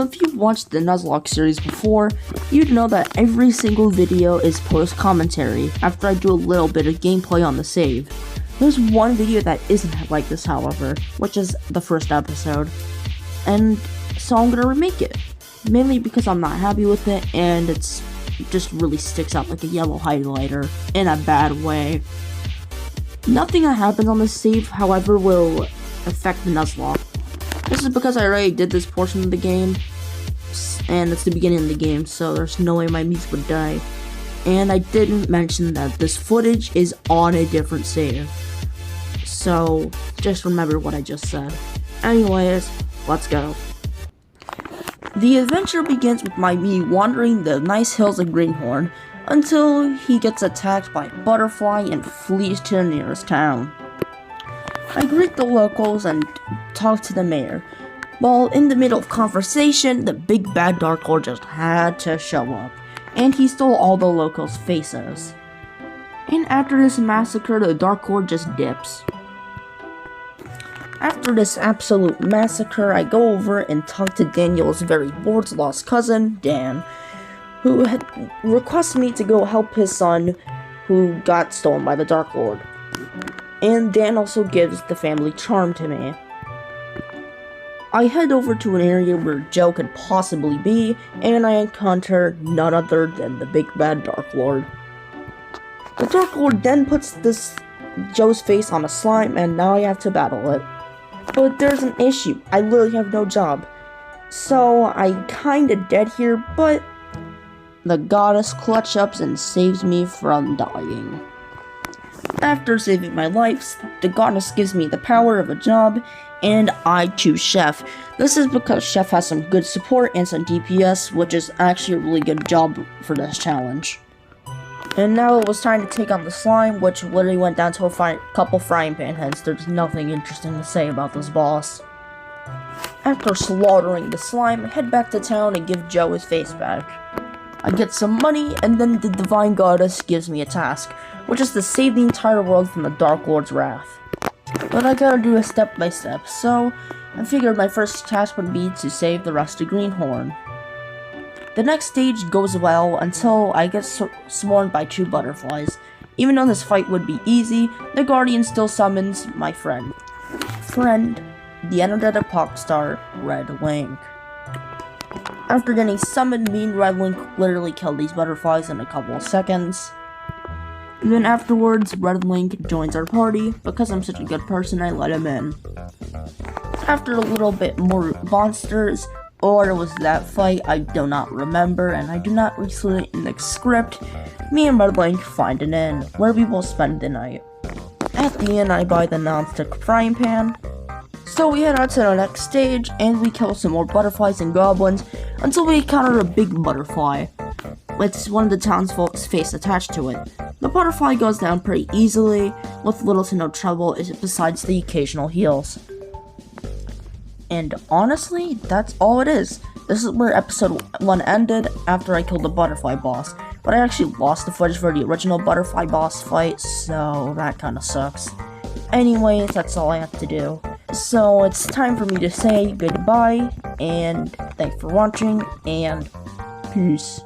if you've watched the Nuzlocke series before, you'd know that every single video is post-commentary after I do a little bit of gameplay on the save. There's one video that isn't like this, however, which is the first episode, and so I'm gonna remake it, mainly because I'm not happy with it, and it's just really sticks out like a yellow highlighter in a bad way. Nothing that happens on the save, however, will affect the Nuzlocke. This is because I already did this portion of the game, and it's the beginning of the game, so there's no way my Miis would die. And I didn't mention that this footage is on a different save, so just remember what I just said. Anyways, let's go. The adventure begins with my Mii wandering the nice hills of Greenhorn until he gets attacked by a butterfly and flees to the nearest town. I greet the locals and talk to the mayor. While in the middle of conversation, the big bad Dark Lord just had to show up, and he stole all the locals' faces. And after this massacre, the Dark Lord just dips. After this absolute massacre, I go over and talk to Daniel's very bored's lost cousin, Dan, who requests me to go help his son, who got stolen by the Dark Lord. And Dan also gives the family charm to me. I head over to an area where Joe could possibly be, and I encounter none other than the big bad Dark Lord. The Dark Lord then puts Joe's face on a slime, and now I have to battle it. But there's an issue. I literally have no job. So I kinda dead here, but the goddess clutch ups and saves me from dying. After saving my life, the goddess gives me the power of a job, and I choose Chef. This is because Chef has some good support and some DPS, which is actually a really good job for this challenge. And now it was time to take on the slime, which literally went down to a couple frying pan heads. There's nothing interesting to say about this boss. After slaughtering the slime, I head back to town and give Joe his face back. I get some money, and then the Divine Goddess gives me a task, which is to save the entire world from the Dark Lord's wrath. But I gotta do it step by step, so I figured my first task would be to save the rest of Greenhorn. The next stage goes well until I get swarmed by 2 butterflies. Even though this fight would be easy, the Guardian still summons my friend, the energetic pop star, Red Link. After getting summoned, me and Red Link literally killed these butterflies in a couple of seconds. And then afterwards, Red Link joins our party. Because I'm such a good person, I let him in. After a little bit more monsters, or was that fight, I do not remember, and I do not recently in the script, me and Red Link find an inn, where we will spend the night. At the inn, I buy the non-stick frying pan. So we head out to the next stage, and we kill some more butterflies and goblins, until we encounter a big butterfly, with one of the townsfolk's face attached to it. The butterfly goes down pretty easily, with little to no trouble besides the occasional heals. And honestly, that's all it is. This is where episode 1 ended, after I killed the butterfly boss. But I actually lost the footage for the original butterfly boss fight, so that kinda sucks. Anyways, that's all I have to do. So it's time for me to say goodbye, and thanks for watching, and peace.